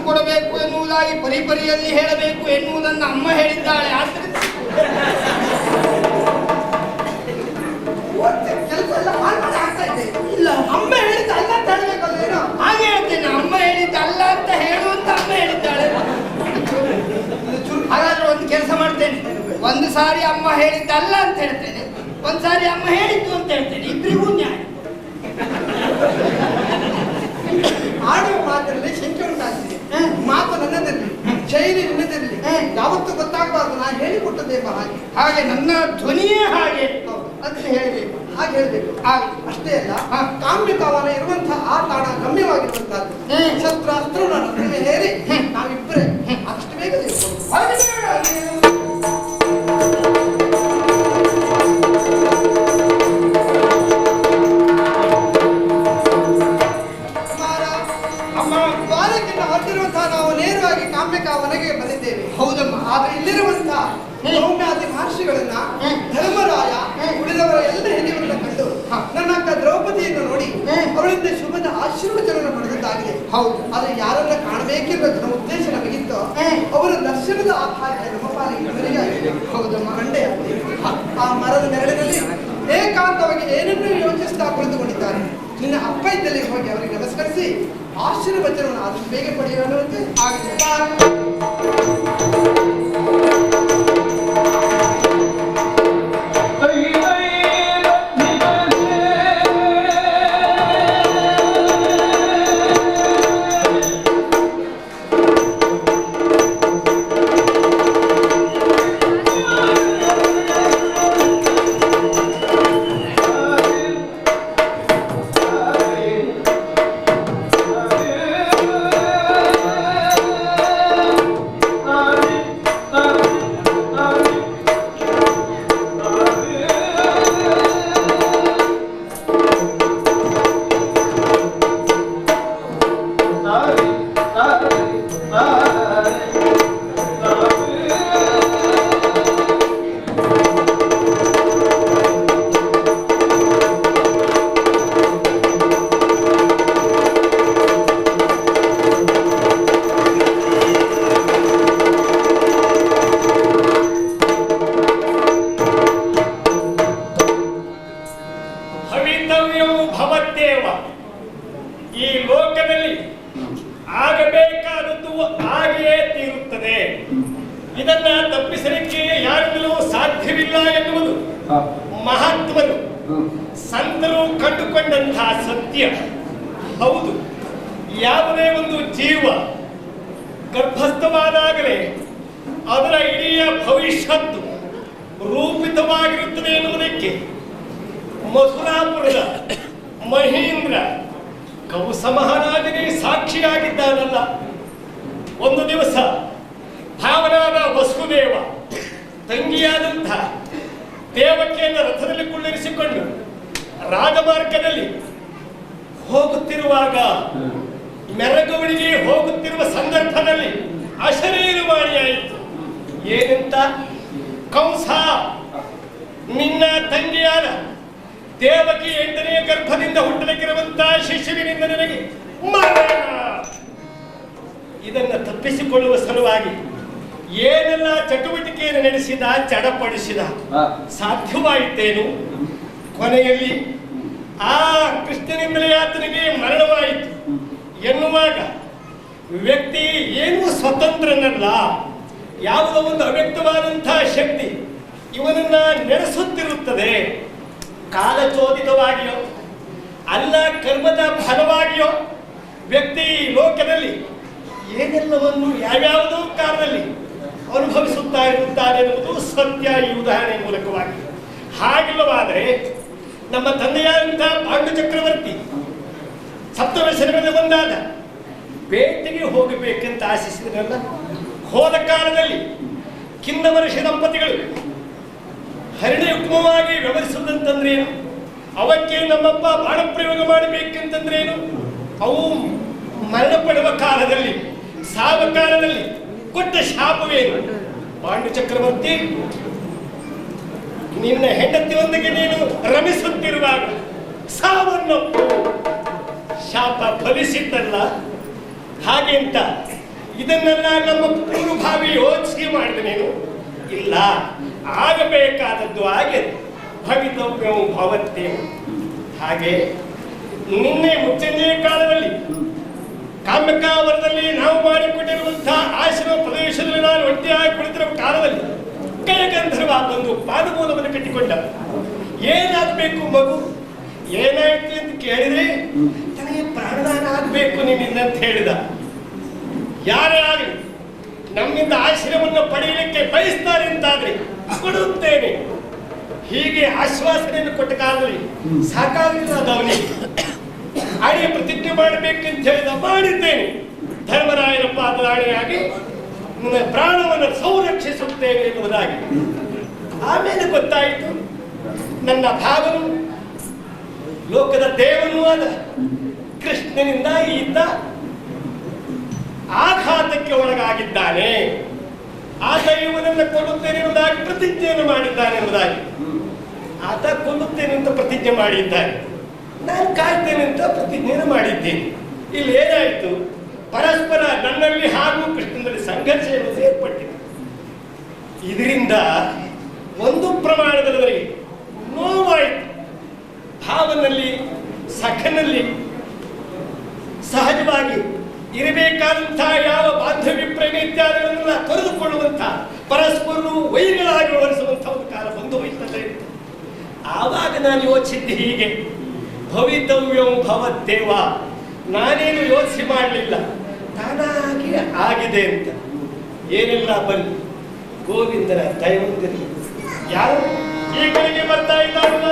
ಕೊಡಬೇಕು ಎನ್ನುವುದಾಗಿ ಪರಿಪರಿಯಲ್ಲಿ ಹೇಳಬೇಕು ಎನ್ನುವುದನ್ನು ಅಮ್ಮ ಹೇಳಿದ್ದಾಳೆ. ಆದ್ರಿಂದ ಕೆಲಸ ಎಲ್ಲ ಮಾಡಿ ಆಗ್ತಾ ಇದೆ. ಇಲ್ಲ, ಅಮ್ಮ ಹೇಳಿದ್ದ ಅಲ್ಲ ಅಂತ ಹೇಳ್ಬೇಕಲ್ಲ ಏನೋ. ಹಾಗೆ ಹೇಳ್ತೇನೆ, ಅಮ್ಮ ಹೇಳಿದ್ದ ಅಲ್ಲ ಅಂತ ಹೇಳುವಂತ ಅಮ್ಮ ಹೇಳಿದ್ದಾಳೆ. ಹಾಗಾದ್ರೆ ಒಂದು ಕೆಲಸ ಮಾಡ್ತೇನೆ, ಒಂದು ಸಾರಿ ಅಮ್ಮ ಹೇಳಿದ್ದಲ್ಲ ಅಂತ ಹೇಳ್ತೇನೆ, ಒಂದು ಸಾರಿ ಅಮ್ಮ ಹೇಳಿದ್ದು ಅಂತ ಹೇಳ್ತೇನೆ, ಇಬ್ಬರಿಗೂ ನ್ಯಾಯ. ಆಡುವ ಮಾತಲ್ಲಿ ಶಂಕೆ ಉಂಟಾಗ್ತದೆ. ಮಾತು ನನ್ನದಿರಲಿ, ಶೈಲಿ ನಿನ್ನದಿರಲಿ, ಯಾವತ್ತೂ ಗೊತ್ತಾಗಬಾರ್ದು ನಾನು ಹೇಳಿಕೊಟ್ಟದ್ದೇ ಹಾಗೆ. ಹಾಗೆ ನನ್ನ ಧ್ವನಿಯೇ ಹಾಗೆ ಅಂತ ಹೇಳಬೇಕು. ಹಾಗೆ ಹೇಳ್ಬೇಕು. ಅಷ್ಟೇ ಅಲ್ಲ, ಕಾಮ್ಯಕವನ ಇರುವಂತಹ ಆ ತಾಣ ಗಮ್ಯವಾಗಿರುವಂತಹದ್ದು. ಶಸ್ತ್ರಾಸ್ತ್ರ ನನ್ನ ಹೇರಿ ನಾವಿಬ್ಬರೇ ಅಷ್ಟು ಬೇಗ ನಾವು ನೇರವಾಗಿ ಕಾಮ್ಯಕಾವನೆಗೆ ಬಂದಿದ್ದೇವೆ. ಹೌದಮ್ಮ. ಆದ್ರೆ ಇಲ್ಲಿರುವಂತಹ ಸೌಮ್ಯಾದಿ ಮಹರ್ಷಿಗಳನ್ನ, ಧರ್ಮರಾಯ, ಉಳಿದವರ ಎಲ್ಲ ಹಿರಿಯವರನ್ನ ಕಂಡು ನನ್ನ ಅಕ್ಕ ದ್ರೌಪದಿಯನ್ನು ನೋಡಿ ಅವಳಿಂದ ಶುಭದ ಆಶೀರ್ವಚನ ಪಡೆದದ್ದಾಗಿದೆ. ಹೌದು. ಆದ್ರೆ ಯಾರನ್ನ ಕಾಣಬೇಕೆಂಬ ಉದ್ದೇಶ ನಮಗಿತ್ತು, ಅವರ ದರ್ಶನದ ಆಧಾರ ನಮ್ಮ ಪಾಲಿಗೆ ಇವರಿಗಾಗಿದೆ. ಹೌದಮ್ಮ. ಕಂಡೆ ಆ ಮರದ ನೆರಳಿನಲ್ಲಿ ಏಕಾಂತವಾಗಿ ಏನನ್ನೂ ಯೋಚಿಸ್ತಾ ಕುಳಿತುಕೊಂಡಿದ್ದಾರೆ. ನಿನ್ನ ಅಪ್ಪ ಇದ್ದಲ್ಲಿ ಹೋಗಿ ಅವರಿಗೆ ನಮಸ್ಕರಿಸಿ ಆಶೀರ್ವಚನವನ್ನು ಆದಷ್ಟು ಬೇಗ ಪಡೆಯುವಂತೆ ಆಗಿದೆ. ಈ ಲೋಕದಲ್ಲಿ ಆಗಬೇಕಾದದ್ದು ಹಾಗೆಯೇ ತೀರುತ್ತದೆ. ಇದನ್ನ ತಪ್ಪಿಸಲಿಕ್ಕೆ ಯಾರಿಂದಲೂ ಸಾಧ್ಯವಿಲ್ಲ ಎನ್ನುವುದು ಮಹಾತ್ಮರು ಸಂತರು ಕಂಡುಕೊಂಡಂತಹ ಸತ್ಯ. ಹೌದು, ಯಾವುದೇ ಒಂದು ಜೀವ ಗರ್ಭಸ್ಥವಾದಾಗಲೇ ಅದರ ಇಡೀ ಭವಿಷ್ಯತ್ತು ರೂಪಿತವಾಗಿರುತ್ತದೆ ಎನ್ನುವುದಕ್ಕೆ ಮಥುರಾಪುರದ ಮಹೇಂದ್ರ ಕೌಸ ಮಹಾರಾಜನೇ ಸಾಕ್ಷಿಯಾಗಿದ್ದಾನಲ್ಲ. ಒಂದು ದಿವಸ ಭಾವನಾದ ವಸುದೇವ ತಂಗಿಯಾದಂಥ ದೇವಕಿಯನ್ನು ರಥದಲ್ಲಿ ಕುಳ್ಳಿರಿಸಿಕೊಂಡು ರಾಜಮಾರ್ಗದಲ್ಲಿ ಹೋಗುತ್ತಿರುವಾಗ, ಮೆರಗುವಳಿಗೆ ಹೋಗುತ್ತಿರುವ ಸಂದರ್ಭದಲ್ಲಿ ಅಶರೀರವಾಣಿಯಾಯಿತು. ಏನಂತ? ಕಂಸ, ನಿನ್ನ ತಂಗಿಯಾದ ದೇವಕಿ 8ನೇ ಗರ್ಭದಿಂದ ಹುಟ್ಟಲಿಕ್ಕಿರುವಂತಹ ಶಿಶುವಿನಿಂದ ನನಗೆ ಮರಣ. ಇದನ್ನು ತಪ್ಪಿಸಿಕೊಳ್ಳುವ ಸಲುವಾಗಿ ಏನೆಲ್ಲ ಚಟುವಟಿಕೆಯನ್ನು ನಡೆಸಿದ, ಚಡಪಡಿಸಿದ, ಸಾಧ್ಯವಾಯಿತೇನು? ಕೊನೆಯಲ್ಲಿ ಆ ಕೃಷ್ಣನಿಂದಲೇ ಆತನಿಗೆ ಮರಣವಾಯಿತು ಎನ್ನುವಾಗ ವ್ಯಕ್ತಿ ಏನೂ ಸ್ವತಂತ್ರನಲ್ಲ. ಯಾವುದೋ ಒಂದು ಅವ್ಯಕ್ತವಾದಂತಹ ಶಕ್ತಿ ಇವನನ್ನ ನಡೆಸುತ್ತಿರುತ್ತದೆ. ಕಾಲಚೋದಿತವಾಗಿಯೋ ಅಲ್ಲ ಕರ್ಮದ ಫಲವಾಗಿಯೋ ವ್ಯಕ್ತಿ ಲೋಕದಲ್ಲಿ ಏನೆಲ್ಲವನ್ನು ಯಾವ್ಯಾವುದೋ ಕಾಲದಲ್ಲಿ ಅನುಭವಿಸುತ್ತಾ ಇರುತ್ತಾರೆ ಎನ್ನುವುದು ಸತ್ಯ. ಈ ಉದಾಹರಣೆ ಮೂಲಕವಾಗಿ ಹಾಗಿಲ್ಲವಾದರೆ ನಮ್ಮ ತಂದೆಯಾದಂತಹ ಪಾಂಡು ಚಕ್ರವರ್ತಿ ಸಪ್ತವ್ಯಸನಗಳಲ್ಲಿ ಒಂದಾದ ಬೇಟೆಗೆ ಹೋಗಬೇಕೆಂತ ಆಶಿಸಿದ್ರಲ್ಲ. ಹೋದ ಕಾಲದಲ್ಲಿ ಕಿಂದವರ್ಷ ದಂಪತಿಗಳು ಹರಿಣಯುಕ್ತವಾಗಿ ವ್ಯವಹರಿಸುವುದಂತಂದ್ರೇನು? ಅವಕ್ಕೆ ನಮ್ಮಪ್ಪ ಬಾಣ ಪ್ರಯೋಗ ಮಾಡಬೇಕೆಂತಂದ್ರೇನು? ಅವು ಮರಣ ಪಡುವ ಕಾಲದಲ್ಲಿ, ಸಾವ ಕಾಲದಲ್ಲಿ ಕೊಟ್ಟ ಶಾಪವೇನು? ಪಾಂಡು ಚಕ್ರವರ್ತಿ, ನಿನ್ನ ಹೆಂಡತಿಯೊಂದಿಗೆ ನೀನು ರಮಿಸುತ್ತಿರುವಾಗ ಸಾವನ್ನಪ್ಪು ಶಾಪ ಫಲಿಸಿದ್ದಲ್ಲ. ಹಾಗೆಂತ ಇದನ್ನೆಲ್ಲ ನಮ್ಮ ಪೂರ್ವಭಾವಿ ಯೋಚಿಸಿ ಮಾಡಿದ ನೀನು ಇಲ್ಲ, ಆಗಬೇಕಾದದ್ದು ಹಾಗೆ ಭವಿತವ್ಯವು ಭವತ್ತೇವು. ಹಾಗೆ ನಿನ್ನೆ ಮುಚ್ಚಂಜೆಯ ಕಾಲದಲ್ಲಿ ಕಾಮ್ಯಕಾವರದಲ್ಲಿ ನಾವು ಮಾಡಿಕೊಟ್ಟಿರುವಂತಹ ಆಶ್ರಮ ಪ್ರದೇಶದಲ್ಲಿ ನಾನು ಒಟ್ಟಿಯಾಗಿ ಕುಳಿತಿರುವ ಕಾಲದಲ್ಲಿ ಕೈಗಂಧರ್ವ ಬಂದು ಪಾದಮೂಲವನ್ನು ಕಟ್ಟಿಕೊಂಡ. ಏನಾಗಬೇಕು ಮಗು, ಏನಾಯ್ತು ಅಂತ ಕೇಳಿದ್ರೆ ತನಗೆ ಪ್ರಾಣದಾನ ಆಗಬೇಕು ನಿನ್ನಿಂದ ಅಂತ ಹೇಳಿದ. ಯಾರೇ ಆಗಲಿ ನಮ್ಮಿಂದ ಆಶ್ರಮವನ್ನು ಪಡೆಯಲಿಕ್ಕೆ ಬಯಸ್ತಾರೆ ಅಂತಾದ್ರೆ ಕೊಡುತ್ತೇನೆ, ಹೀಗೆ ಆಶ್ವಾಸನೆಯನ್ನು ಕೊಟ್ಟ ಕಾಲದಲ್ಲಿ ಸಾಕಾಗಲಿಲ್ಲ ಅವನಿಗೆ. ಅಡಿಯ ಪ್ರತಿಜ್ಞೆ ಮಾಡಬೇಕಂತ ಹೇಳಿದ, ಮಾಡಿದ್ದೇನೆ. ಧರ್ಮರಾಯನ ಪಾದದಾಣೆಯಾಗಿ ನನ್ನ ಪ್ರಾಣವನ್ನು ಸಂರಕ್ಷಿಸುತ್ತೇನೆ ಎನ್ನುವುದಾಗಿ. ಆಮೇಲೆ ಗೊತ್ತಾಯಿತು ನನ್ನ ಭಾವನು ಲೋಕದ ದೇವನೂ ಆದ ಕೃಷ್ಣನಿಂದ ಈತ ಆಘಾತಕ್ಕೆ ಒಳಗಾಗಿದ್ದಾನೆ. ಆತ ಇವನನ್ನು ಕೊಲ್ಲುತ್ತೇನೆ ಎಂಬುದಾಗಿ ಪ್ರತಿಜ್ಞೆಯನ್ನು ಮಾಡಿದ್ದಾನೆ ಎಂಬುದಾಗಿ. ಆತ ಕೊಲ್ಲುತ್ತೇನೆ ಅಂತ ಪ್ರತಿಜ್ಞೆ ಮಾಡಿದ್ದಾನೆ, ನಾನು ಕಾಯ್ತೇನೆ ಅಂತ ಪ್ರತಿಜ್ಞೆಯನ್ನು ಮಾಡಿದ್ದೇನೆ. ಇಲ್ಲಿ ಏನಾಯಿತು, ಪರಸ್ಪರ ನನ್ನಲ್ಲಿ ಹಾಗೂ ಕೃಷ್ಣನಲ್ಲಿ ಸಂಘರ್ಷ ಎನ್ನುವುದು ಏರ್ಪಟ್ಟಿದೆ. ಇದರಿಂದ ಒಂದು ಪ್ರಮಾಣದವರೆಗೆ ನೋವಾಯಿತು. ಭಾವನಲ್ಲಿ ಸಖನಲ್ಲಿ ಸಹಜವಾಗಿ ಇರಬೇಕಾದಂತಹ ಯಾವ ಬಾಂಧವ್ಯ ಪ್ರೇಮ ಇತ್ಯಾದಿಗಳನ್ನೆಲ್ಲ ತೊರೆದುಕೊಳ್ಳುವಂತಹ ಪರಸ್ಪರರು ವೈರಿಗಳಾಗಿ ವ್ಯವಹರಿಸುವಂತಹ ಒಂದು ಕಾಲ ಬಂದು ಹೋಯ್ತಲ್ಲ ಇತ್ತು. ಆವಾಗ ನಾನು ಯೋಚಿಸಿದ್ದೆ ಹೀಗೆ, ಭವಿತವ್ಯಂ ಭವತ್ತೇವ. ನಾನೇನು ಯೋಚನೆ ಮಾಡಲಿಲ್ಲ, ತಾನಾಗಿ ಆಗಿದೆ ಅಂತ. ಏನೆಲ್ಲ ಬನ್ನಿ ಗೋವಿಂದನ ದೈವಂತರಿ. ಯಾರು ಈ ಕಡೆಗೆ ಬರ್ತಾ ಇದ್ದಾರಲ್ಲ,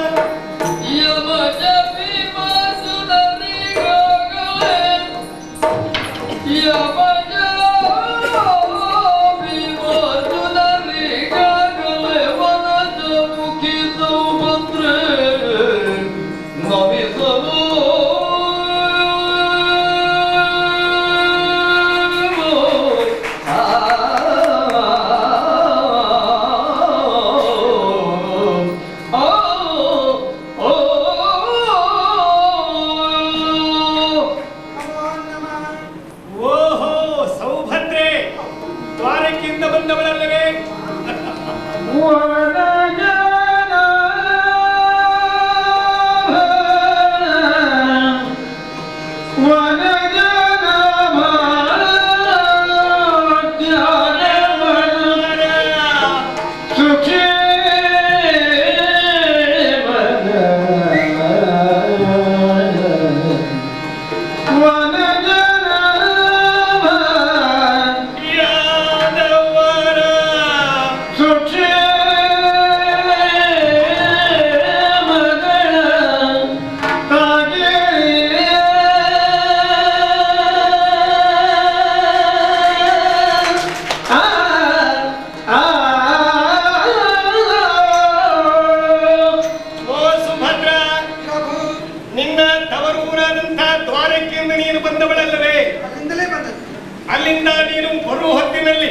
ಅಲ್ಲಿಂದ ನೀನು ಬರುವ ಹೊತ್ತಿನಲ್ಲಿ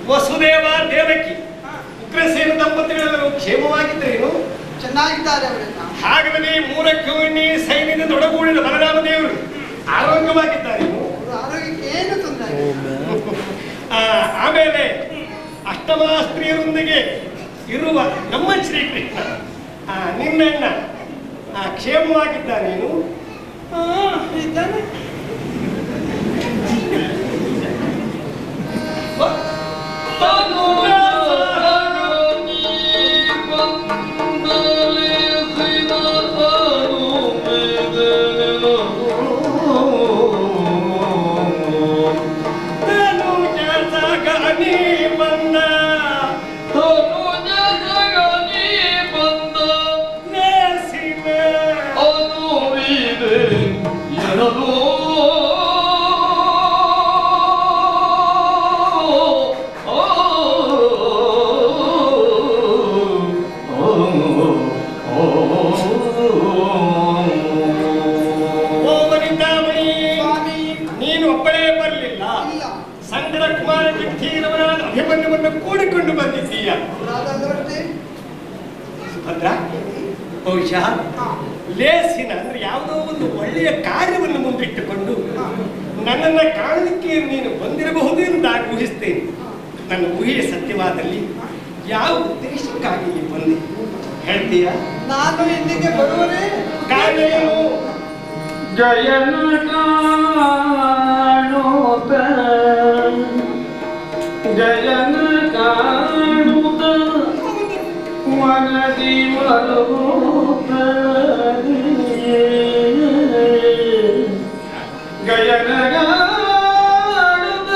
ವಸುದೇವ ದೇವಕಿ ಉಗ್ರಸೇನ ದಂಪತಿಗಳೆಲ್ಲರೂ ಕ್ಷೇಮವಾಗಿದ್ದರೇನು? ಚೆನ್ನಾಗಿದ್ದಾರೆ ಅವರೆಲ್ಲ. ಹಾಗಾದರೆ ಮೂರಕ್ಕೆ ಸೈನ್ಯದ ದೊಡಗೂಡಿದ ಬಲರಾಮ ದೇವರು ಆರೋಗ್ಯವಾಗಿದ್ದಾರೆ. ಆರೋಗ್ಯಕ್ಕೆ ಏನು ತೊಂದರೆ? ಆಮೇಲೆ ಅಷ್ಟಮಾಸ್ತ್ರೀಯರೊಂದಿಗೆ ಇರುವ ನಮ್ಮ ಶ್ರೀಕೃಷ್ಣ ನಿನ್ನಣ್ಣ ಕ್ಷೇಮವಾಗಿದ್ದಾನೇನು? ಇದ್ದಾನೆ. ಕೂಡಿಕೊಂಡು ಬಂದಿದ್ದೀಯ ಸುಭದ್ರ. ಬಹುಶಃ ಲೇಸಿನ ಅಂದ್ರೆ ಯಾವುದೋ ಒಂದು ಒಳ್ಳೆಯ ಕಾರ್ಯವನ್ನು ಮುಂದಿಟ್ಟುಕೊಂಡು ನನ್ನನ್ನು ಕಾಣಲಿಕ್ಕೆ ನೀನು ಬಂದಿರಬಹುದು ಎಂದು ಊಹಿಸ್ತೇನೆ. ನನ್ನ ಊಹೆ ಸತ್ಯವಾದಲ್ಲಿ ಯಾವ ಉದ್ದೇಶಕ್ಕಾಗಿ ಇಲ್ಲಿ ಬಂದೆ ಹೇಳ್ತೀಯ? ನಾನು ಇಲ್ಲಿಗೆ ಬರುವನೇ ಕಾರಣ ಏನು? ಜಯನ ಕಾಣುತ್ತ ಜಯನ ಕಾಣುತ್ತ ಮನದಿ ಮರುತ್ತ ಗಯನ ಕಾಣುತ್ತ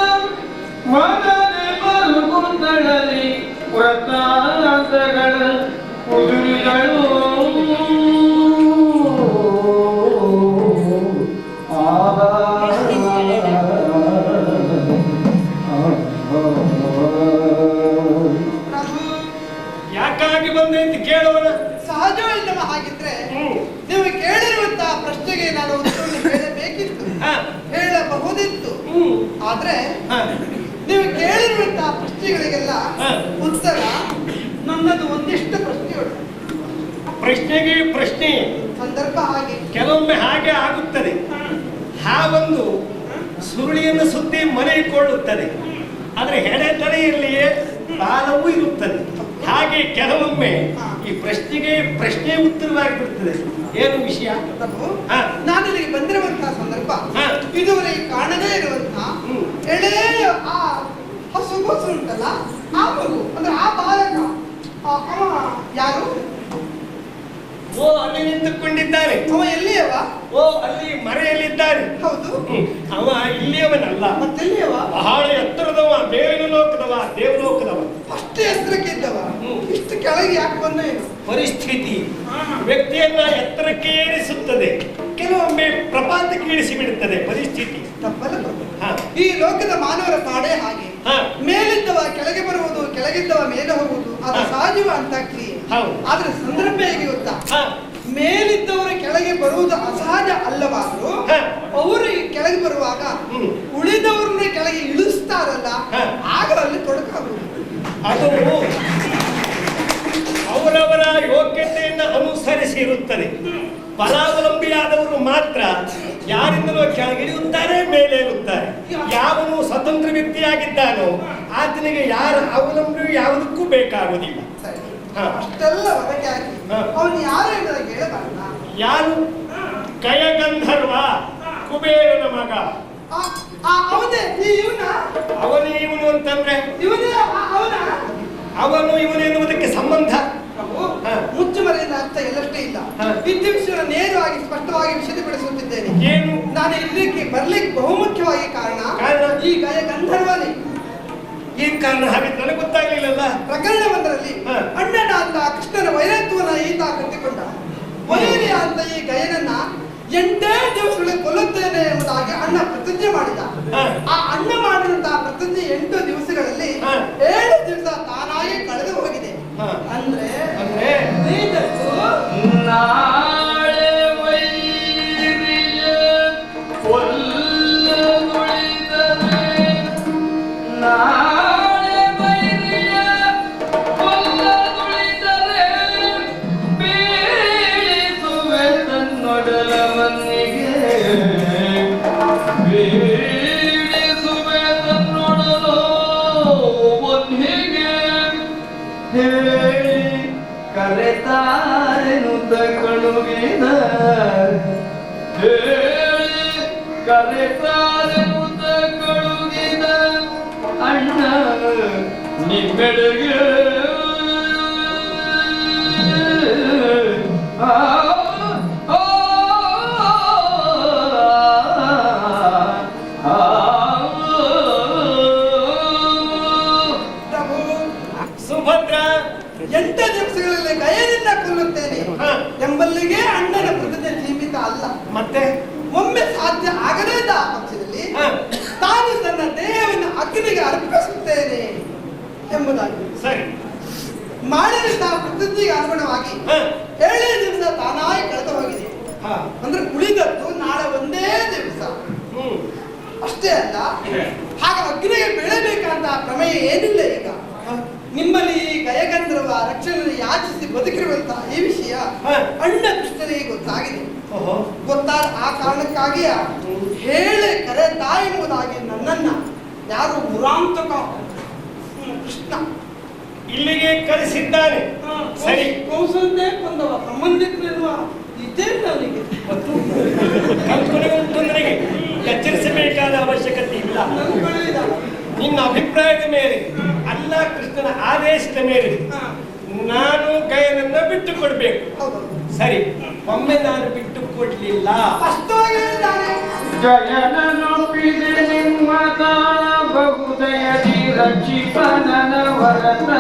ಮನದಿ ಮರುಗುತ್ತಳಲಿ ವ್ರತಾಂತಗಳ ಉದುರಿಗಳು ಯಾಕಾಗಿ ಬಂದೆ ಅಂತ ಕೇಳೋಣ. ಸಹಜವಿಲ್ಲವ ಹಾಗಿದ್ರೆ ನೀವು ಕೇಳಿರುವಂತಹ ಪ್ರಶ್ನೆಗೆ ನಾನು ಉತ್ತರವನ್ನು ಹೇಳಬೇಕಿತ್ತು, ಹೇಳಬಹುದಿತ್ತು. ಆದ್ರೆ ನೀವು ಕೇಳಿರುವಂತಹ ಪ್ರಶ್ನೆಗಳಿಗೆಲ್ಲ ಉತ್ತರ ನನ್ನದು ಒಂದಿಷ್ಟು ಪ್ರಶ್ನೆಗಳು. ಪ್ರಶ್ನೆಗೆ ಪ್ರಶ್ನೆ ಸಂದರ್ಭ ಹಾಗೆ ಕೆಲವೊಮ್ಮೆ ಹಾಗೆ ಆಗುತ್ತದೆ. ಹಾವೊಂದು ಸುರುಳಿಯನ್ನು ಸುತ್ತಿ ಮನೆಕೊಳ್ಳುತ್ತದೆ, ಆದರೆ ಹೆಡೆ ತಲೆಯಲ್ಲಿಯೇ ಬಾಲವೂ ಇರುತ್ತದೆ. ಹಾಗೆ ಕೆಲವೊಮ್ಮೆ ಈ ಪ್ರಶ್ನೆಗೆ ಪ್ರಶ್ನೆ ಉತ್ತರವಾಗಿ ಬಿಡ್ತದೆ. ಏನು ವಿಷಯ? ನಾನು ಇಲ್ಲಿಗೆ ಬಂದಿರುವಂತಹ ಸಂದರ್ಭ ಇದುವರೆಗೆ ಕಾಣದೇ ಇರುವಂತಹ ಎಳೆಯ ಆ ಹಸುಗೋಸು ಉಂಟಲ್ಲ, ಆ ಮಗು ಅಂದ್ರೆ ಆ ಬಾಲಕ ಅವ ಯಾರು? ಓ, ಅಲ್ಲಿ ನಿಂತುಕೊಂಡಿದ್ದಾನೆ. ಅವ ಎಲ್ಲಿಯವ? ಓ, ಅಲ್ಲಿ ಮರೆಯಲ್ಲಿದ್ದಾನೆ. ಹೌದು. ಅವ ಇಲ್ಲಿಯವನಲ್ಲ, ಮತ್ತೆಲ್ಲಿಯವ? ಬಹಳ ಎತ್ತರದವ, ಮೇಲಿನ ಲೋಕದವ, ದೇವಲೋಕದವ. ಅಷ್ಟೇ ಎತ್ತರಕ್ಕೆ ಇದ್ದವ, ಇಷ್ಟು ಕೆಳಗೆ ಯಾಕೆ ಬಂದ? ಪರಿಸ್ಥಿತಿ ವ್ಯಕ್ತಿಯನ್ನ ಎತ್ತರಕ್ಕೆ ಏರಿಸುತ್ತದೆ, ಕೆಲವೊಮ್ಮೆ ಪ್ರಪಾತಕ್ಕೆ ಇಳಿಸಿ ಬಿಡುತ್ತದೆ ಪರಿಸ್ಥಿತಿ. ತಪ್ಪಲ್ಲ. ಈ ಲೋಕದ ಮಾನವರ ಪಾಡೇ ಹಾಗೆ. ಮೇಲಿದ್ದವ ಕೆಳಗೆ ಬರುವುದು, ಕೆಳಗಿದ್ದವ ಮೇಲೆ ಹೋಗುವುದು, ಅದು ಸಹಜವ ಅಂತ ಕ್ರಿಯೆ. ಆದ್ರೆ ಸಂದರ್ಭ ಹೇಗೆ ಗೊತ್ತಾ? ಮೇಲಿದ್ದವರು ಕೆಳಗೆ ಬರುವುದು ಅಸಹಜ ಅಲ್ಲವಾದರೂ ಅವರು ಕೆಳಗೆ ಬರುವಾಗ ಉಳಿದವ್ರನ್ನ ಕೆಳಗೆ ಇಳಿಸ್ತಾರಲ್ಲ, ಆಗ ಅಲ್ಲಿ ತೊಡಕಾಗುವುದು. ಅದು ಅವರವರ ಯೋಗ್ಯತೆಯನ್ನು ಅನುಸರಿಸಿ ಇರುತ್ತದೆ. ಫಲಾವಲಂಬಿಯಾದವರು ಮಾತ್ರ ಯಾರಿಂದಲೂ ಕೆಳಗಿಳಿಯುತ್ತಾರೆ, ಮೇಲೆ ಇರುತ್ತಾರೆ. ಯಾವನು ಸ್ವತಂತ್ರ ವ್ಯಕ್ತಿಯಾಗಿದ್ದಾನೋ ಆತನಿಗೆ ಯಾರ ಅವಲಂಬನೆಯೂ ಯಾವುದಕ್ಕೂ ಬೇಕಾಗುವುದಿಲ್ಲ. ಅಷ್ಟೆಲ್ಲ ಹೊರಗೆ ಹಾಕಿ ಅವನು ಯಾರು ನನಗೆ ಹೇಳಬಾರಲ್ಲ. ಯಾರು? ಗಯಗಂಧರ್ವ, ಕುಬೇರನ ಮಗ. ಅವನೇ ಇವನ? ಅವನೇ ಇವನು ಅಂತಂದ್ರೆ ಇವನೇ ಅವನ? ಅವನು ಇವನು ಎನ್ನುವುದಕ್ಕೆ ಸಂಬಂಧ ಮುಚ್ಚುಮರೆಯಿಂದ ಅರ್ಥ ಎಲ್ಲಷ್ಟೇ ಇಲ್ಲ. ವಿದ್ಯುತ್ ನೇರವಾಗಿ ಸ್ಪಷ್ಟವಾಗಿ ವಿಷದಪಡಿಸುತ್ತಿದ್ದೇನೆ. ಏನು? ನಾನು ಇಲ್ಲಿಗೆ ಬರ್ಲಿಕ್ಕೆ ಬಹುಮುಖ್ಯವಾಗಿ ಕಾರಣ ಈ ಗಯ ಗಂಧರ್ವನೇ. ಏನ್ ಕಾರಣ? ಹಾಗೆ ನನಗೆ ಗೊತ್ತಾಗ್ಲಿಲ್ಲಲ್ಲ. ಪ್ರಕರಣ ಒಂದರಲ್ಲಿ ಅಣ್ಣನ ಅಂತ ಕೃಷ್ಣನ ವೈರತ್ವನ ಈತ ಕಟ್ಟಿಕೊಂಡ. ವೈರಿ ಅಂತ ಈ ಗಯನನ್ನ 8 ದಿವಸಗಳಲ್ಲಿ ಕೊಲ್ಲುತ್ತೇನೆ ಎಂಬುದಾಗಿ ಅಣ್ಣ ಪ್ರತಿಜ್ಞೆ ಮಾಡಿದ. ಆ ಅಣ್ಣ ಮಾಡಿದಂತಹ ಪ್ರತಿಜ್ಞೆ 8 ದಿವಸಗಳಲ್ಲಿ 7 ದಿವಸ ತಾನಾಗಿ ಕಳೆದು ಹೋಗಿದೆ. ಅಂದ್ರೆ ನಾಳೆ ವೈರಿಯ ಕೊಲ್ಲುಳಿದರೆ, ನಾಳೆ ವೈರಿಯ ಕೊಲ್ಲುಳಿದರೆ ಬೀಳಿಸುವೆ ತನ್ನೊಡಲವನಿಗೆ, ಬೀಳಿಸುವೆ ತನ್ನೊಡಲು ಒನ್ನಿಗೆ ಹೇಳಿ ಕರೆತಾರೆನುತ ಕಳುಗಿದ, ಹೇಳಿ ಕರೆತಾರೆನುತ ಕಳುಗಿದ ಅಣ್ಣ ನಿಮ್ಮೆಡೆಗೆ ಸುಭದ್ರ 8 ದಿವಸಗಳಲ್ಲಿ ಗಯನಿಂದ ಕೊಲ್ಲುತ್ತೇನೆ ಎಂಬಲ್ಲಿಗೆ ಅಣ್ಣನ ಪ್ರತಿಜ್ಞೆ ಸೀಮಿತ ಅಲ್ಲ. ಮತ್ತೆ ಒಮ್ಮೆ ಸಾಧ್ಯ ಆಗದೇ ಇದ್ದ ಪಕ್ಷದಲ್ಲಿ ತಾನು ತನ್ನ ದೇಹವನ್ನು ಅಗ್ನಿಗೆ ಅರ್ಪಿಸುತ್ತೇನೆ ಎಂಬುದಾಗಿ ಸರಿ ಮಾಡಿದಂತಹ ಪ್ರತಿಜ್ಞೆಗೆ ಅನುಗುಣವಾಗಿ 7 ದಿವಸ ತಾನಾಗಿ ಕಳೆದು ಹೋಗಿದೆ. ಅಂದ್ರೆ ಉಳಿದದ್ದು ನಾಳೆ ಒಂದೇ ದಿವಸ ಅಷ್ಟೇ ಅಲ್ಲ. ಹಾಗೆ ಅಗ್ನಿಗೆ ಬೀಳಬೇಕಂತ ಪ್ರಮೇಯ ಏನಿಲ್ಲ. ಈಗ ನಿಮ್ಮಲ್ಲಿ ಈ ಗಯಗಂಧರ್ವ ರಕ್ಷಣೆ ಯಾಚಿಸಿ ಬದುಕಿರುವಂತಹ ಈ ವಿಷಯ ಅಣ್ಣ ಕೃಷ್ಣನಿಗೆ ಗೊತ್ತಾಗಿದೆ. ಗೊತ್ತಾದ ಆ ಕಾರಣಕ್ಕಾಗಿಯೇ ಹೇಳಿ ಕರೆತಾ ಎಂಬುದಾಗಿ ನನ್ನನ್ನ ಯಾರು ಮುರಾಂತಕ ಕೃಷ್ಣ ಇಲ್ಲಿಗೆ ಕಳಿಸಿದ್ದಾನೆ. ಸರಿ, ಕೌಸಲ್ಯ ಕೊಂದವ ಸಂಬಂಧಿಕರಿರುವ ಇದೇ ನನಗೆ ತೊಂದರೆಗೆ ಎಚ್ಚರಿಸಬೇಕಾದ ಅವಶ್ಯಕತೆ ಇಲ್ಲ. ನನ್ನ ಬಳಿಯಿದ ನಿನ್ನ ಅಭಿಪ್ರಾಯದ ಮೇಲೆ ಅಲ್ಲ, ಕೃಷ್ಣನ ಆದೇಶದ ಮೇಲೆ ನಾನು ಗಯನನ್ನ ಬಿಟ್ಟು ಕೊಡ್ಬೇಕು. ಹೌದು, ಸರಿ, ಒಮ್ಮೆ ನಾನು ಬಿಟ್ಟು ಕೊಡ್ಲಿಲ್ಲ. ಸ್ಪಷ್ಟವಾಗಿ ಹೇಳಿದ್ದಾನೆ. ಜಯನನೊಪ್ಪಿದೆ ನಿಮ್ಮದ ಬಹುದಯದಿ ರಕ್ಷಿಪನನ ವರತ.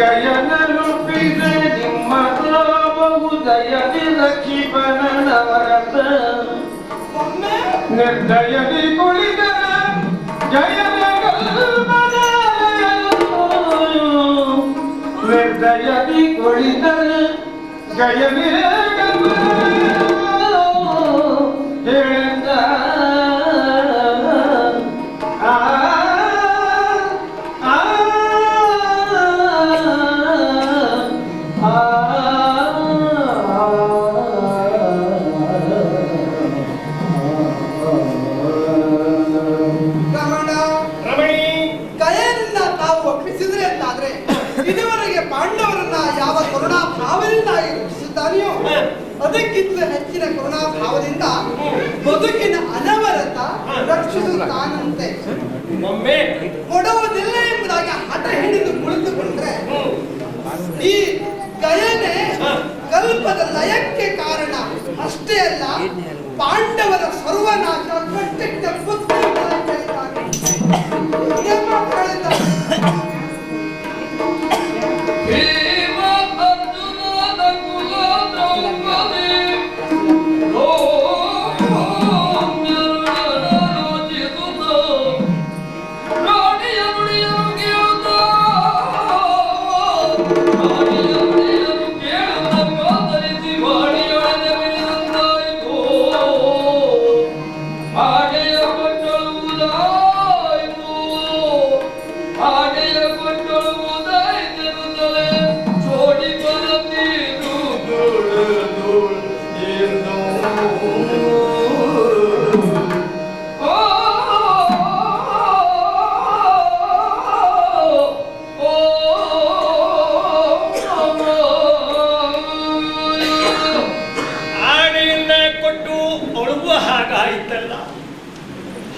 ಗಯನನೊಪ್ಪಿದೆ ನಿಮ್ಮದ ಬಹುದಯದಿ ರಕ್ಷಿಪನನ ವರತ. ಒಮ್ಮೆ ನಿರ್ದಯದಿ ಕುಳಿತರ ಜಯನ ನಿರ್ದಯದಿ ಕುಳಿತರ ಜಯನೇ ಅದಕ್ಕಿಂತ ಹೆಚ್ಚಿನ ಕರುಣಾಭಾವದಿಂದ ಬದುಕಿನ ಅನವರತ ರಕ್ಷಿಸುತ್ತಾನಂತೆ. ಒಮ್ಮೆ ಕೊಡುವುದಿಲ್ಲ ಎಂಬುದಾಗಿ ಹಠ ಹಿಡಿದು ಕುಳಿತುಕೊಂಡ್ರೆ ಈ ಗಯನೆ ಕಲ್ಪದ ಲಯಕ್ಕೆ ಕಾರಣ ಅಷ್ಟೇ ಅಲ್ಲ, ಪಾಂಡವರ ಸರ್ವನಾಶ ಕಟ್ಟಿಟ್ಟ ಪುತ್ರ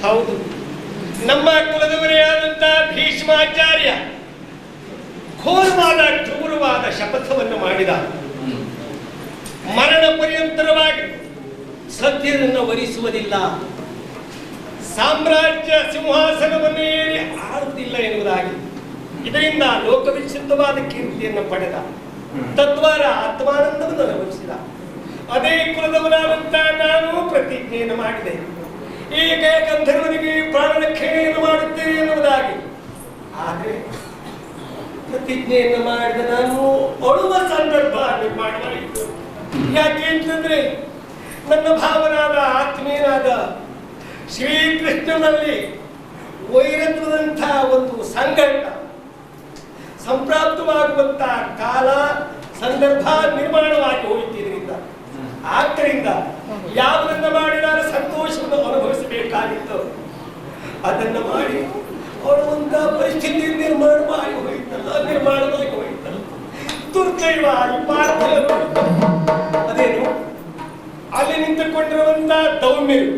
ಹೌದು, ನಮ್ಮ ಕುಲದವರೇ ಆದಂತಹ ಭೀಷ್ಮಾಚಾರ್ಯ ಘೋರವಾದ ಕ್ರೂರವಾದ ಶಪಥವನ್ನು ಮಾಡಿದ. ಮರಣ ಪರ್ಯಂತರವಾಗಿ ಸತ್ಯರನ್ನು ವರಿಸುವುದಿಲ್ಲ, ಸಾಮ್ರಾಜ್ಯ ಸಿಂಹಾಸನವನ್ನು ಏರಿ ಆಳುವುದಿಲ್ಲ ಎನ್ನುವುದಾಗಿ. ಇದರಿಂದ ಲೋಕವಿಚ್ಛಿನ್ನವಾದ ಕೀರ್ತಿಯನ್ನು ಪಡೆದ, ತದ್ವಾರ ಆತ್ಮಾನಂದವನ್ನು ಅನುಭವಿಸಿದ. ಅದೇ ಕುಲದವರಾದಂತಹ ನಾನು ಪ್ರತಿಜ್ಞೆಯನ್ನು ಮಾಡಿದೆ, ಈಗ ಗಂಧರ್ವನಿಗೆ ಪ್ರಾಣ ರಕ್ಷಣೆಯನ್ನು ಮಾಡುತ್ತೇನೆ ಎನ್ನುವುದಾಗಿ. ಆದರೆ ಪ್ರತಿಜ್ಞೆಯನ್ನು ಮಾಡಿದ ನಾನು ಅಳುವ ಸಂದರ್ಭ ನಿರ್ಮಾಣವಾಯಿತು. ಯಾಕೆ ಅಂತಂದ್ರೆ ನನ್ನ ಭಾವನಾದ ಆತ್ಮೀಯನಾದ ಶ್ರೀಕೃಷ್ಣನಲ್ಲಿ ವೈರತ್ವದಂತಹ ಒಂದು ಸಂಘಟ ಸಂಪ್ರಾಪ್ತವಾಗುವಂತಹ ಕಾಲ ಸಂದರ್ಭ ನಿರ್ಮಾಣವಾಗಿ ಹೋಯಿತಿದ್ರಿಂದ, ಆದ್ದರಿಂದ ಯಾವುದನ್ನ ಮಾಡಿ ನಾನು ಸಂತೋಷವನ್ನು ಅನುಭವಿಸಬೇಕಾಗಿತ್ತು ಅದನ್ನ ಮಾಡಿ ಅವಳುವಂತಹ ಪರಿಸ್ಥಿತಿ ನಿರ್ಮಾಣವಾಗಿ ಹೋಯಿತಲ್ಲ. ದುರ್ದೈವ ಅದೇನು, ಅಲ್ಲಿ ನಿಂತುಕೊಂಡಿರುವಂತಹ ದೌಮ್ಯರು,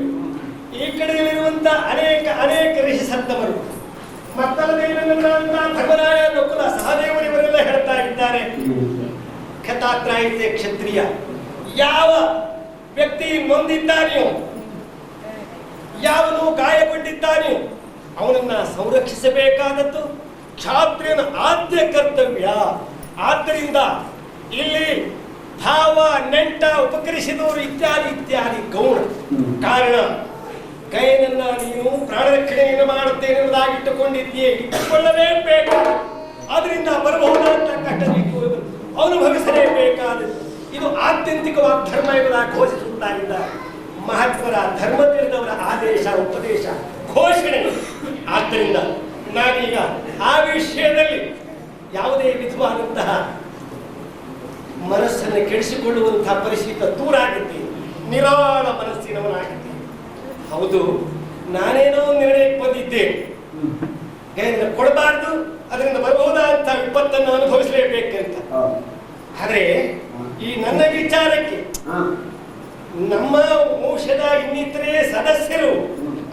ಈ ಕಡೆಯಲ್ಲಿರುವಂತಹ ಅನೇಕ ಋಷಿ ಸಂತವರು, ಮತ್ತಲ್ಲದೆ ಧರ್ಮರಾಯ ನಕುಲ ಸಹದೇವರಿವರೆಲ್ಲ ಹೇಳ್ತಾ ಇದ್ದಾರೆ, ಖತಾತ್ರಾಯಿತೆ ಕ್ಷತ್ರಿಯ, ಯಾವ ವ್ಯಕ್ತಿ ನೊಂದಿದ್ದಾನೆಯೋ, ಯಾವನು ಗಾಯಗೊಂಡಿದ್ದಾನೆಯೋ ಅವನನ್ನ ಸಂರಕ್ಷಿಸಬೇಕಾದದ್ದು ಕ್ಷಾತ್ರಿಯನ ಆದ್ಯ ಕರ್ತವ್ಯ. ಆದ್ದರಿಂದ ಇಲ್ಲಿ ಭಾವ, ನೆಂಟ, ಉಪಕರಿಸಿದವರು ಇತ್ಯಾದಿ ಗೌಣ ಕಾರಣ. ಗಯನನ್ನ ನೀನು ಪ್ರಾಣರಕ್ಷಣೆಯನ್ನು ಮಾಡುತ್ತೇನೆ ಎಂಬುದಾಗಿಟ್ಟುಕೊಂಡಿದ್ದೀಯೇ, ಇಟ್ಟುಕೊಳ್ಳಲೇಬೇಕು. ಅದರಿಂದ ಬರಬಹುದಾದ ಕಷ್ಟಕ್ಕೆ ಅನುಭವಿಸಲೇಬೇಕಾದದ್ದು. ಇದು ಆತ್ಯಂತಿಕವಾದ ಧರ್ಮ ಎಂಬುದಾಗಿ ಘೋಷಿಸುತ್ತಾಗಿದ್ದಾರೆ ಮಹತ್ವರ ಧರ್ಮ ತಿಳಿದವರ ಆದೇಶ, ಉಪದೇಶ, ಘೋಷಣೆ. ಆದ್ದರಿಂದ ನಾನೀಗ ಆ ವಿಷಯದಲ್ಲಿ ಯಾವುದೇ ವಿಧವಾದಂತಹ ಮನಸ್ಸನ್ನು ಕೆಡಿಸಿಕೊಳ್ಳುವಂತಹ ಪರಿಸ್ಥಿತಿ ದೂರ ಆಗುತ್ತೆ. ನಿರಾಳ ಮನಸ್ಸಿನವನಾಗಿದ್ದೆ. ಹೌದು, ನಾನೇನೋ ನಿರ್ಣಯಕ್ಕೆ ಬಂದಿದ್ದೇನೆ. ಗೈರನ್ನ ಕೊಡಬಾರ್ದು, ಅದರಿಂದ ಬರಬಹುದಾದಂಥ ವಿಪತ್ತನ್ನು ಅನುಭವಿಸಲೇಬೇಕಂತ. ಆದ್ರೆ ಈ ನನ್ನ ವಿಚಾರಕ್ಕೆ ನಮ್ಮ ವಂಶದ ಇನ್ನಿತರೆ ಸದಸ್ಯರು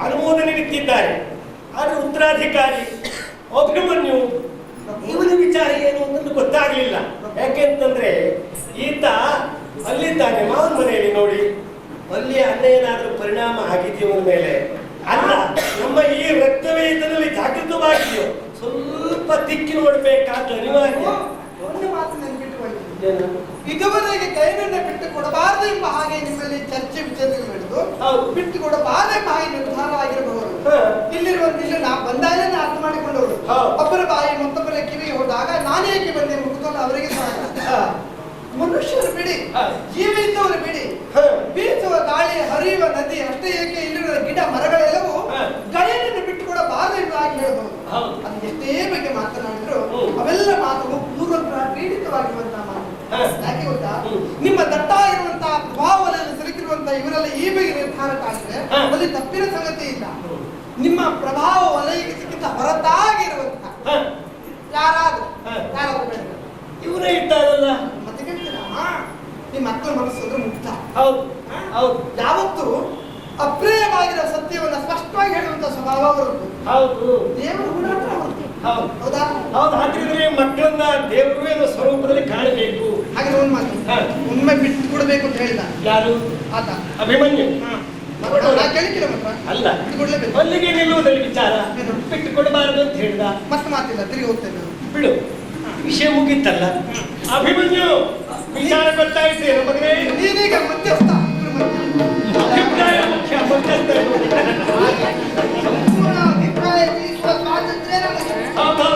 ಅನುಮೋದನೆ ನೀಡುತ್ತಿದ್ದಾರೆ. ಆದ್ರೆ ಉತ್ತರಾಧಿಕಾರಿ ಅಭಿಮನ್ಯು ಇವನ ವಿಚಾರ ಏನು ಅಂತ ಗೊತ್ತಾಗ್ಲಿಲ್ಲ. ಯಾಕೆಂತಂದ್ರೆ ಈತ ಅಲ್ಲಿದ್ದಾನೆ ಮಾವನ ಮನೆಯಲ್ಲಿ. ನೋಡಿ, ಅಲ್ಲಿ ಅನ್ನ ಏನಾದ್ರೂ ಪರಿಣಾಮ ಆಗಿದೆಯೋ ಅವನ ಮೇಲೆ, ಅಲ್ಲ ನಮ್ಮ ಈ ರಕ್ತವೇದನಲ್ಲಿ ಜಾಗೃತವಾಗಿದೆಯೋ ಸ್ವಲ್ಪ ತಿಕ್ಕಿ ನೋಡ್ಬೇಕಾದ ಅನಿವಾರ್ಯ. ಒಂದು ಮಾತು ನೆನ್ಪಿಟ್ಟು ಹೋಯ್ತು. ಇದುವರೆಗೆ ಕೈನನ್ನ ಬಿಟ್ಟು ಕೊಡಬಾರದು ಎಂಬ ಹಾಗೆ ನಿಮ್ಮಲ್ಲಿ ಚರ್ಚೆ ವಿಚಾರಗಳು ನಡೆದು ಬಿಟ್ಟು ಕೊಡಬಾರದು ಎಂಬ ಹಾಗೆ ನಿರ್ಧಾರ ಆಗಿರಬಹುದು. ಇಲ್ಲಿರುವ ನಾ ಬಂದಾಗಲೇ ಅರ್ಥ ಮಾಡಿಕೊಂಡವರು. ಒಬ್ಬರ ಬಾಯಿ ಮತ್ತೊಬ್ಬರ ಕಿವಿಗೆ ಹೋದಾಗ ನಾನೇಕೆ ಬಂದೆ ಮುಗಿದಲ್ಲ ಅವರಿಗೆ ಸಹ. ಮನುಷ್ಯರು ಬಿಡಿ, ಜೀವ ಇದ್ದವರು ಬಿಡಿ, ಬೀಸುವ ಗಾಳಿ ಹರಿಯುವ ನದಿ ಅಷ್ಟೇ ಏಕೆ ಇಲ್ಲಿರುವ ಗಿಡ ಮರಗಳೆಲ್ಲವೂ ಗಾಳಿಯನ್ನು ಬಿಟ್ಟು ಕೊಡಬಾರದು ಎಂದು ಆಗಿ ಹೇಳಬಹುದು. ಅದು ಎಷ್ಟೇ ಬಗ್ಗೆ ಮಾತನಾಡಿದ್ರು ಅವೆಲ್ಲ ಮಾತು ಪೂರ್ವ ಪೀಡಿತವಾಗಿರುವಂತಹ ಮಾತು. ಯಾಕೆ ಗೊತ್ತಾ, ನಿಮ್ಮ ದಟ್ಟ ಇರುವಂತಹ ಪ್ರಭಾವವನ್ನು ಸಿಲುಕಿರುವಂತಹ ಇವರೆಲ್ಲ ಈ ಬಗ್ಗೆ ನಿರ್ಧಾರಕ್ಕಾಗಿದ್ರೆ ಅಲ್ಲಿ ತಪ್ಪಿನ ಸಂಗತಿ ಇಲ್ಲ. ನಿಮ್ಮ ಪ್ರಭಾವ ವಲಯಕ್ಕಿಂತ ಹೊರತಾಗಿರುವಂತಹ ಯಾರಾದ್ರೂ ಬೇಡ, ಇವರೇ ಇದ್ದಾರಲ್ಲ. ಮತ್ತೆ ಹೇಳ್ತೀರಾ, ನಿಮ್ಮ ಮಕ್ಕಳ ಮನಸ್ಸು ಅಂದ್ರೆ ಮುಕ್ತ. ಹೌದು ಹೌದು, ಯಾವತ್ತೂ ಅಪ್ರಿಯವಾಗಿರೋ ಸತ್ಯವನ್ನ ಸ್ಪಷ್ಟವಾಗಿ ಹೇಳುವಂತ ಸ್ವಭಾವ ಅವರದ್ದು. ಹೌದು, ದೇವರು ಗುಣ ಹೌದು ಹೌದಾ? ಹೌದು. ಹಾಗಿದ್ರೆ ಮಕ್ಕಳನ್ನ ದೇವರು ಏನೋ ಸ್ವರೂಪದಲ್ಲಿ ಕಾಣಬೇಕು. ಹಾಗೆ ಒಂದು ಮಾತು, ಒಮ್ಮೆ ಬಿಟ್ಟು ಕೊಡಬೇಕು ಅಂತ ಹೇಳಿದ ಯಾರು? ಆತ ಅಭಿಮನ್ಯು. ಕೇಳಿಕಿಲ್ಲ ಮಾತ್ರ ಅಲ್ಲ, ಬಿಟ್ಟು ಕೊಡ್ಲೇಬೇಕು. ಅಲ್ಲಿಗೆ ನಿಲ್ಲುವುದಲ್ಲಿ ವಿಚಾರ ಬಿಟ್ಟು ಕೊಡಬಾರದು ಅಂತ ಹೇಳಿದ. ಮತ್ತೆ ಮಾತಿಲ್ಲ, ತಿರುಗಿ ಹೋಗ್ತೇನೆ ನಾನು. ಬಿಡು, ವಿಷಯ ಮುಗಿತ್ತಲ್ಲ. ಅಭಿಮನ್ಯು, ವಿಚಾರ ಗೊತ್ತಾಯ್ತು ಏನು ಮಗನೇ? ನೀನೀಗ ಮಧ್ಯಸ್ಥ, ಅಭಿಪ್ರಾಯ ಮುಖ್ಯ, ಮಧ್ಯಸ್ಥ ಸಂಪೂರ್ಣ ಅಭಿಪ್ರಾಯ ತಿಳಿಸುವ ಸ್ವಾತಂತ್ರ್ಯ ನಮಗೆ. ಹೌದು.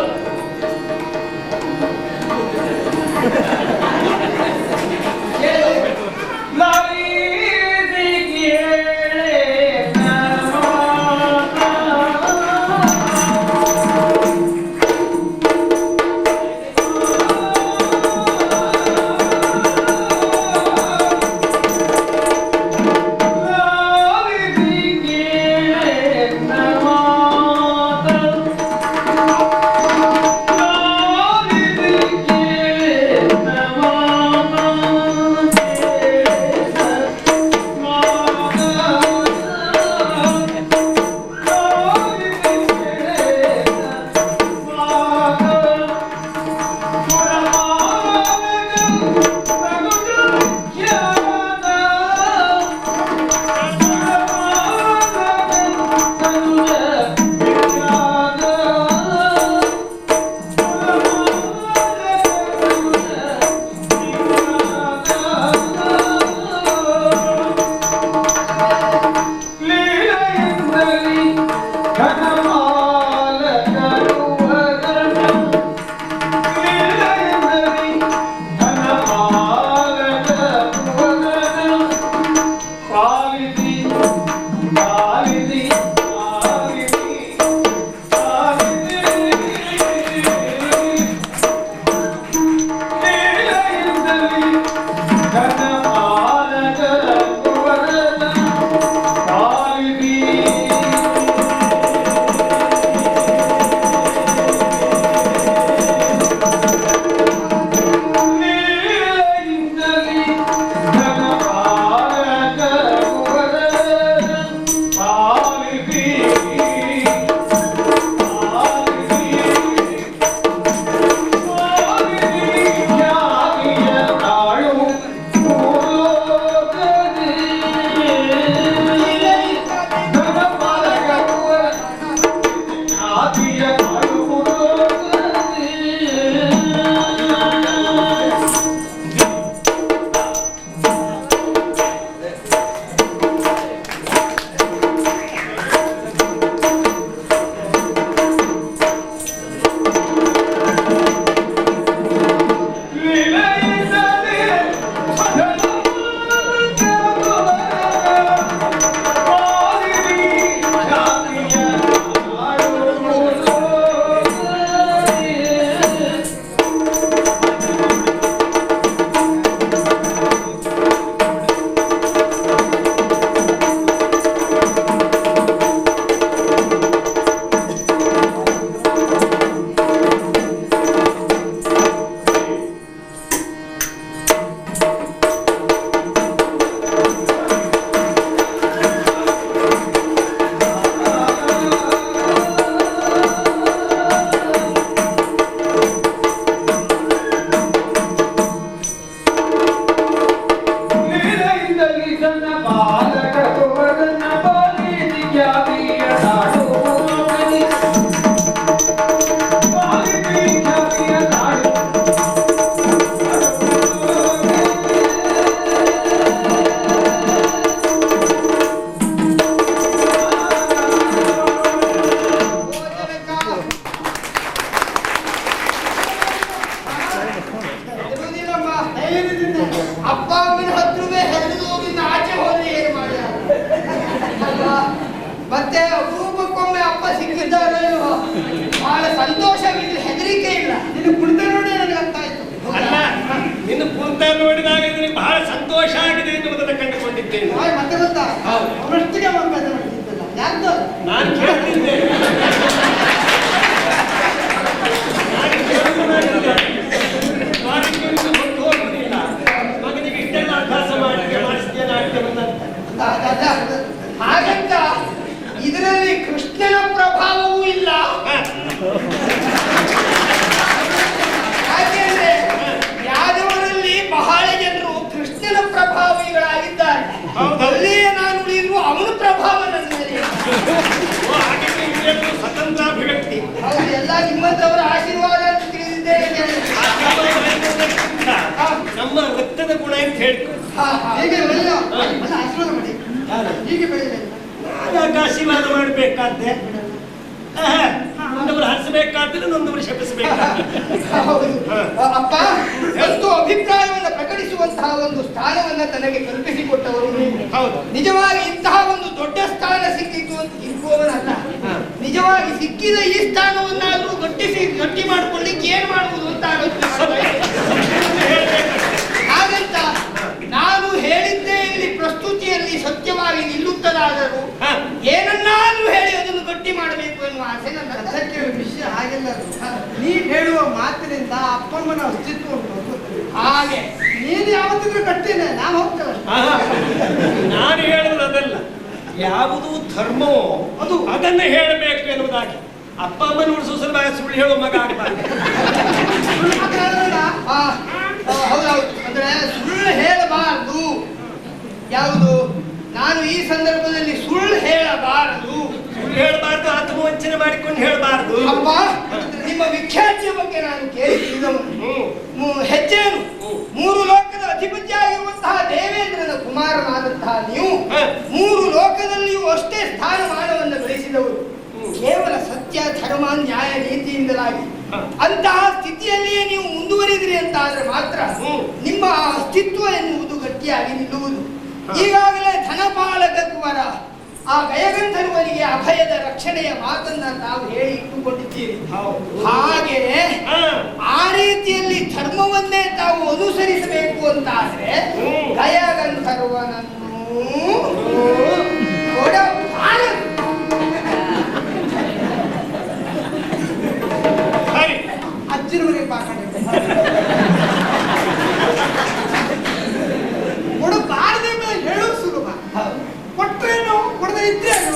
ಅಪ್ಪ ಸಿಕ್ಕಿದ್ದಾರೋ ಇಲ್ವೋ ಬಹಳ ಸಂತೋಷವಿಲ್ಲ, ಹೆದರಿಕೆ ಇಲ್ಲ. ನಿನ್ನ ಕುಣಿತ ನೋಡಿ ನನಗೆ ಅರ್ಥ ಆಯ್ತು. ಅಲ್ಲ, ನಿನ್ನ ಕುಂತ ನೋಡಿದಾಗ ನಿನಗೆ ಬಹಳ ಸಂತೋಷ ಆಗಿದೆ ಎನ್ನುವುದನ್ನು ಕಂಡುಕೊಂಡಿದ್ದೇನೆ. ಮತ್ತೆ ಗೊತ್ತಾ ಅವರಷ್ಟಿಗೆ ಮಾಡ್ಬೇಕು ಯಾರ್ದು ನಾನು ಕೇಳ್ತಿದ್ದೆ, ಮಗನಿಗೆ ಇಷ್ಟೆಲ್ಲ ಅಭ್ಯಾಸ ಮಾಡಿಸ್ತೇನೆ ಹಾಗಂತ ಇದರಲ್ಲಿ ಕೃಷ್ಣನ ಪ್ರಭಾವವೂ ಇಲ್ಲ. ಯಾಕೆಂದ್ರೆ ಯಾದವರಲ್ಲಿ ಬಹಳ ಜನರು ಕೃಷ್ಣನ ಪ್ರಭಾವಿಗಳಾಗಿದ್ದಾರೆ. ಅಲ್ಲಿಯೇ ನಾನು ಉಳಿದ್ರು ಅವನ ಪ್ರಭಾವ ನನ್ನ ಮೇಲೆ. ಸ್ವತಂತ್ರ ಅಭಿವ್ಯಕ್ತಿ. ಹೌದು, ಎಲ್ಲ ನಿಮ್ಮಂತವರ ಆಶೀರ್ವಾದ ಅಂತ ತಿಳಿದಿದ್ದೇನೆ. ನಮ್ಮ ರಕ್ತದ ಗುಣ ಅಂತ ಹೇಳ್ಕೊ. ಹೀಗೆ ಬೆಳೆಯ ಆಶೀರ್ವಾದ ಮಾಡಿ, ಹೀಗೆ ಬೆಳೆಯಬೇಕು. ನಾನಾಗ ಆಶೀರ್ವಾದ ಮಾಡಬೇಕಾದ್ದೆ, ಒಂದವರು ಹರಿಸಬೇಕಾದ್ರೆ ಒಂದವರು ಶಪಿಸಬೇಕಾದ್ರೆ. ಅಪ್ಪ, ಒಂದು ಅಭಿಪ್ರಾಯವನ್ನು ಪ್ರಕಟಿಸುವಂತಹ ಒಂದು ಸ್ಥಾನವನ್ನ ತನಗೆ ಕಲ್ಪಿಸಿಕೊಟ್ಟವರು ನೀವು. ಹೌದು, ನಿಜವಾಗಿ ಇಂತಹ ಒಂದು ದೊಡ್ಡ ಸ್ಥಾನ ಸಿಕ್ಕಿತ್ತು ಅಂತ ಇರುವವನಲ್ಲ. ನಿಜವಾಗಿ ಸಿಕ್ಕಿದ ಈ ಸ್ಥಾನವನ್ನಾದ್ರೂ ಗಟ್ಟಿ ಮಾಡಿಕೊಳ್ಳಿಕ್ಕೆ ಏನ್ ಮಾಡುವುದು ಅಂತ ಆಲೋಚನೆ. ಹಾಗಂತ ನಾನು ಹೇಳಿದ್ದೇ ಇಲ್ಲಿ ಪ್ರಸ್ತುತಿಯಲ್ಲಿ ಸತ್ಯವಾಗಿ ನಿಲ್ಲುತ್ತದಾದರೂ ಏನನ್ನಾದ್ರೂ ಹೇಳಿ ಅದನ್ನು ಗಟ್ಟಿ ಮಾಡಬೇಕು ಎನ್ನುವ ಆಸೆ ನನ್ನ. ಅದಕ್ಕೆ ವಿಷಯ ಹಾಗೆಲ್ಲ ನೀವ್ ಹೇಳುವ ಮಾತಿನಿಂದ ಅಪ್ಪಮ್ಮನ ಅಸ್ತಿತ್ವ ಉಂಟು. ಹಾಗೆ ನೀನು ಯಾವತ್ತಿದ್ರು ಗಟ್ಟಿನೇ, ನಾನು ಹೋಗ್ತೇವೆ. ನಾನು ಹೇಳುವುದು ಅದಲ್ಲ, ಯಾವುದು ಧರ್ಮವೋ ಅದು ಅದನ್ನ ಹೇಳಬೇಕು ಎನ್ನುವುದಾಗಿ. ಅಪ್ಪ ಅಮ್ಮನ ಉಳಿಸುವ ಸಲುವಾಗಿ ಸುಳ್ಳು ಹೇಳುವ ಮಗ ಆಗ್ಬಾರ್ದು. ಹೌದೌದು, ಅಂದ್ರೆ ಸುಳ್ಳು ಹೇಳಬಾರದು. ಯಾವುದು, ನಾನು ಈ ಸಂದರ್ಭದಲ್ಲಿ ಸುಳ್ಳು ಹೇಳಬಾರದು. ಸುಳ್ಳು ಹೇಳಬಾರ್ದು, ಆತ್ಮವಂಚನೆ ಮಾಡಿಕೊಂಡು ಹೇಳಬಾರ್ದು. ಅಪ್ಪ, ನಿಮ್ಮ ವಿಖ್ಯಾತಿಯ ಬಗ್ಗೆ ನಾನು ಕೇಳಿದವನು. ಹೆಜ್ಜೇನು, 3 ಲೋಕದ ಅಧಿಪತಿ ಆಗಿರುವಂತಹ ದೇವೇಂದ್ರನ ಕುಮಾರನಾದಂತಹ ನೀವು 3 ಲೋಕದಲ್ಲಿಯೂ ಅಷ್ಟೇ ಸ್ಥಾನಮಾನವನ್ನು ಗಳಿಸಿದವರು. ಕೇವಲ ಸತ್ಯ, ಧರ್ಮ, ನ್ಯಾಯ, ನೀತಿಯಿಂದಲಾಗಿ ಅಂತಹ ಸ್ಥಿತಿಯಲ್ಲಿಯೇ ನೀವು ಮುಂದುವರಿದ್ರಿ ಅಂತ ಆದ್ರೆ ಮಾತ್ರ ನಿಮ್ಮ ಅಸ್ತಿತ್ವ ಎನ್ನುವುದು ಗಟ್ಟಿಯಾಗಿ ನಿಲ್ಲುವುದು. ಈಗಾಗಲೇ ಧನಪಾಲಕ ಕುವರ ಆ ಗಯಗಂಧರ್ವನಿಗೆ ಅಭಯದ ರಕ್ಷಣೆಯ ಮಾತನ್ನ ತಾವು ಹೇಳಿ ಇಟ್ಟುಕೊಂಡಿದ್ದೀರಿ. ಹಾಗೆ ಆ ರೀತಿಯಲ್ಲಿ ಧರ್ಮವನ್ನೇ ತಾವು ಅನುಸರಿಸಬೇಕು ಅಂತ ಆದ್ರೆ ಗಯಗಂಧರ್ವನನ್ನು ಅಜ್ಜಿನ ಮನೆಗೆ ಬಾಕೊಂಡಿದ್ದೆ ಕೊಡಬಾರದೆ ಹೇಳೋದು ಸುಲಭ, ಕೊಟ್ರೇನು ಕೊಡದೆ ಇದ್ರೇನು.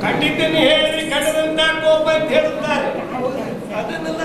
ಕಂಡಿದ್ದನ್ನು ಹೇಳಿ ಕಂಡದಂತ ಕೋಪ ಅಂತ ಹೇಳುತ್ತಾರೆ ಅದನ್ನೆಲ್ಲ